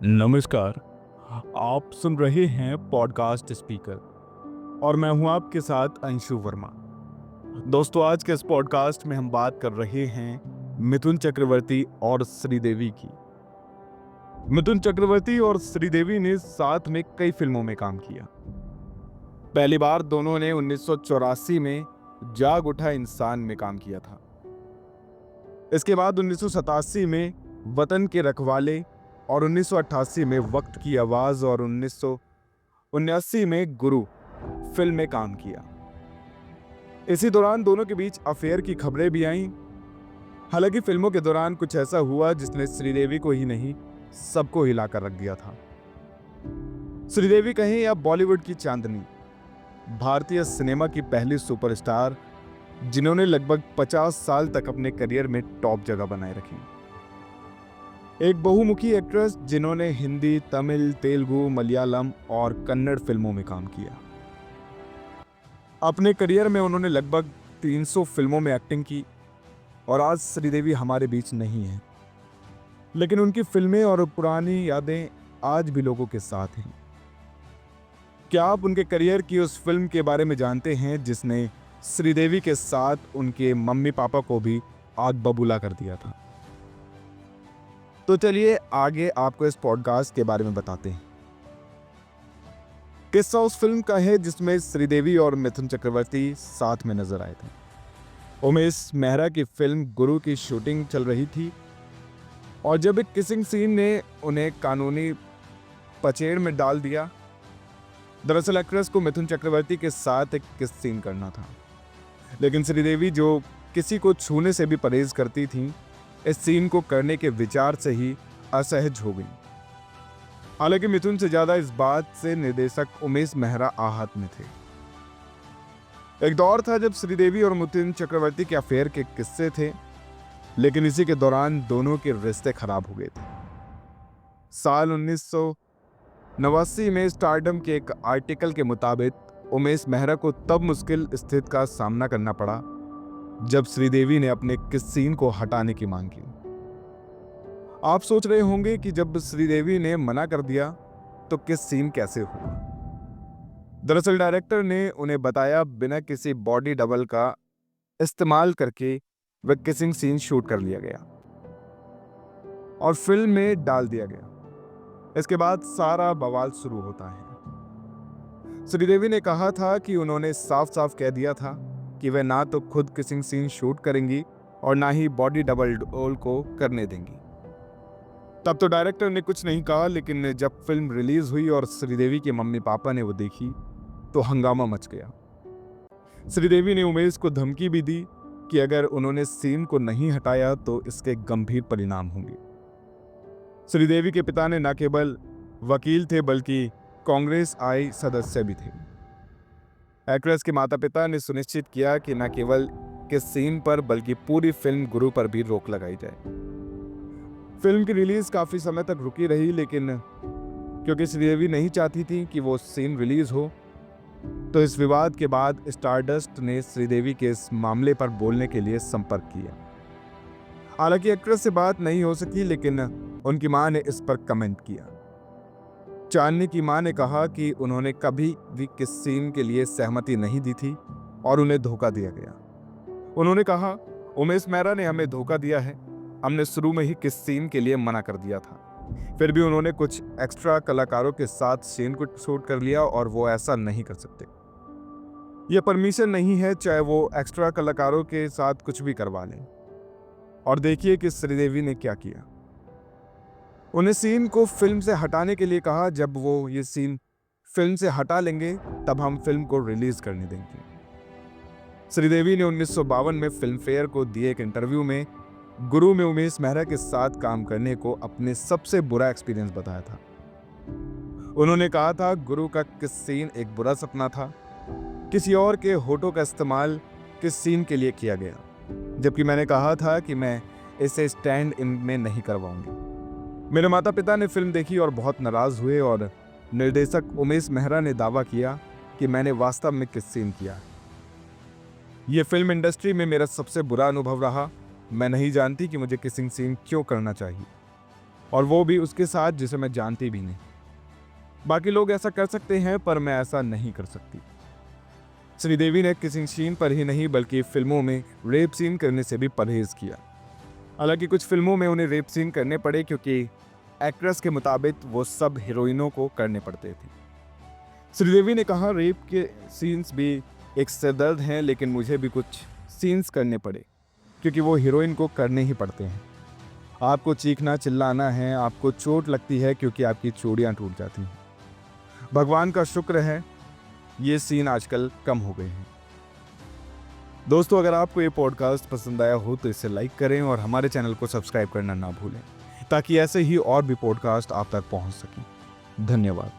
नमस्कार। आप सुन रहे हैं पॉडकास्ट स्पीकर और मैं हूं आपके साथ अंशु वर्मा। दोस्तों, आज के इस पॉडकास्ट में हम बात कर रहे हैं मिथुन चक्रवर्ती और श्रीदेवी की। मिथुन चक्रवर्ती और श्रीदेवी ने साथ में कई फिल्मों में काम किया। पहली बार दोनों ने 1984 में जाग उठा इंसान में काम किया था। इसके बाद 1987 में वतन के रखवाले और 1988 में वक्त की आवाज और 1979 में गुरु फिल्म में काम किया। इसी दौरान दोनों के बीच अफेयर की खबरें भी आईं। हालांकि फिल्मों के दौरान कुछ ऐसा हुआ जिसने श्रीदेवी को ही नहीं, सबको हिलाकर रख दिया था। श्रीदेवी कहें या बॉलीवुड की चांदनी, भारतीय सिनेमा की पहली सुपरस्टार जिन्होंने लगभग 50 साल तक अपने करियर में टॉप जगह बनाए रखी। एक बहुमुखी एक्ट्रेस जिन्होंने हिंदी, तमिल, तेलुगु, मलयालम और कन्नड़ फिल्मों में काम किया। अपने करियर में उन्होंने लगभग 300 फिल्मों में एक्टिंग की और आज श्रीदेवी हमारे बीच नहीं है, लेकिन उनकी फिल्में और पुरानी यादें आज भी लोगों के साथ हैं। क्या आप उनके करियर की उस फिल्म के बारे में जानते हैं जिसने श्रीदेवी के साथ उनके मम्मी पापा को भी आग बबूला कर दिया था? तो चलिए आगे आपको इस पॉडकास्ट के बारे में बताते हैं। किस्सा उस फिल्म का है जिसमें श्रीदेवी और मिथुन चक्रवर्ती साथ में नजर आए थे। उमेश मेहरा की फिल्म गुरु की शूटिंग चल रही थी और जब एक किसिंग सीन ने उन्हें कानूनी पचेड़ में डाल दिया। दरअसल एक्ट्रेस को मिथुन चक्रवर्ती के साथ एक किस सीन करना था, लेकिन श्रीदेवी जो किसी को छूने से भी परहेज करती थी, इस सीन को करने के विचार से ही असहज हो गई। हालांकि मिथुन से ज्यादा इस बात से निर्देशक उमेश मेहरा आहत में थे। एक दौर था जब श्रीदेवी और मिथुन चक्रवर्ती के अफेयर के किस्से थे, लेकिन इसी के दौरान दोनों के रिश्ते खराब हो गए थे। साल 1989 में स्टारडम के एक आर्टिकल के मुताबिक उमेश मेहरा को तब मुश्किल स्थिति का सामना करना पड़ा जब श्रीदेवी ने अपने किस सीन को हटाने की मांग की। आप सोच रहे होंगे कि जब श्रीदेवी ने मना कर दिया तो किस सीन कैसे हुआ। दरअसल डायरेक्टर ने उन्हें बताया बिना किसी बॉडी डबल का इस्तेमाल करके वह किसिंग सीन शूट कर लिया गया और फिल्म में डाल दिया गया। इसके बाद सारा बवाल शुरू होता है। श्रीदेवी ने कहा था कि उन्होंने साफ साफ कह दिया था कि वे ना तो खुद किसिंग सीन शूट करेंगी और ना ही बॉडी डबल रोल को करने देंगी। तब तो डायरेक्टर ने कुछ नहीं कहा, लेकिन जब फिल्म रिलीज हुई और श्रीदेवी के मम्मी पापा ने वो देखी तो हंगामा मच गया। श्रीदेवी ने उमेश को धमकी भी दी कि अगर उन्होंने सीन को नहीं हटाया तो इसके गंभीर परिणाम होंगे। श्रीदेवी के पिता ने न केवल वकील थे बल्कि कांग्रेस आई सदस्य भी थे। एक्ट्रेस के माता पिता ने सुनिश्चित किया कि न केवल किस सीन पर बल्कि पूरी फिल्म गुरु पर भी रोक लगाई जाए। फिल्म की रिलीज काफी समय तक रुकी रही, लेकिन क्योंकि श्रीदेवी नहीं चाहती थी कि वो सीन रिलीज हो, तो इस विवाद के बाद स्टारडस्ट ने श्रीदेवी के इस मामले पर बोलने के लिए संपर्क किया। हालांकि एक्ट्रेस से बात नहीं हो सकी, लेकिन उनकी मां ने इस पर कमेंट किया। चांदनी की मां ने कहा कि उन्होंने कभी भी किस सीन के लिए सहमति नहीं दी थी और उन्हें धोखा दिया गया। उन्होंने कहा, उमेश मेहरा ने हमें धोखा दिया है। हमने शुरू में ही किस सीन के लिए मना कर दिया था, फिर भी उन्होंने कुछ एक्स्ट्रा कलाकारों के साथ सीन को शूट कर लिया और वो ऐसा नहीं कर सकते। यह परमिशन नहीं है, चाहे वो एक्स्ट्रा कलाकारों के साथ कुछ भी करवा लें। और देखिए कि श्रीदेवी ने क्या किया। उन्हें सीन को फिल्म से हटाने के लिए कहा। जब वो ये सीन फिल्म से हटा लेंगे तब हम फिल्म को रिलीज करने देंगे। श्रीदेवी ने 1952 में फिल्म फेयर को दिए एक इंटरव्यू में गुरु में उमेश मेहरा के साथ काम करने को अपने सबसे बुरा एक्सपीरियंस बताया था। उन्होंने कहा था, गुरु का किस सीन एक बुरा सपना था। किसी और के होठों का इस्तेमाल किस सीन के लिए किया गया, जबकि मैंने कहा था कि मैं इसे स्टैंड इन में नहीं करवाऊंगी। मेरे माता पिता ने फिल्म देखी और बहुत नाराज हुए और निर्देशक उमेश मेहरा ने दावा किया कि मैंने वास्तव में किस सीन किया। यह फिल्म इंडस्ट्री में मेरा सबसे बुरा अनुभव रहा। मैं नहीं जानती कि मुझे किसिंग सीन क्यों करना चाहिए। और वो भी उसके साथ जिसे मैं जानती भी नहीं। बाकी लोग ऐसा कर सकते हैं पर मैं ऐसा नहीं कर सकती। श्रीदेवी ने किसिंग सीन पर ही नहीं बल्कि फिल्मों में रेप सीन करने से भी परहेज किया। हालांकि कुछ फिल्मों में उन्हें रेप सीन करने पड़े क्योंकि एक्ट्रेस के मुताबिक वो सब हीरोइनों को करने पड़ते थे। श्रीदेवी ने कहा, रेप के सीन्स भी एक सिरदर्द हैं, लेकिन मुझे भी कुछ सीन्स करने पड़े क्योंकि वो हीरोइन को करने ही पड़ते हैं। आपको चीखना चिल्लाना है, आपको चोट लगती है क्योंकि आपकी चूड़ियाँ टूट जाती हैं। भगवान का शुक्र है ये सीन आजकल कम हो गए हैं। दोस्तों, अगर आपको ये पॉडकास्ट पसंद आया हो तो इसे लाइक करें और हमारे चैनल को सब्सक्राइब करना ना भूलें ताकि ऐसे ही और भी पॉडकास्ट आप तक पहुंच सकें। धन्यवाद।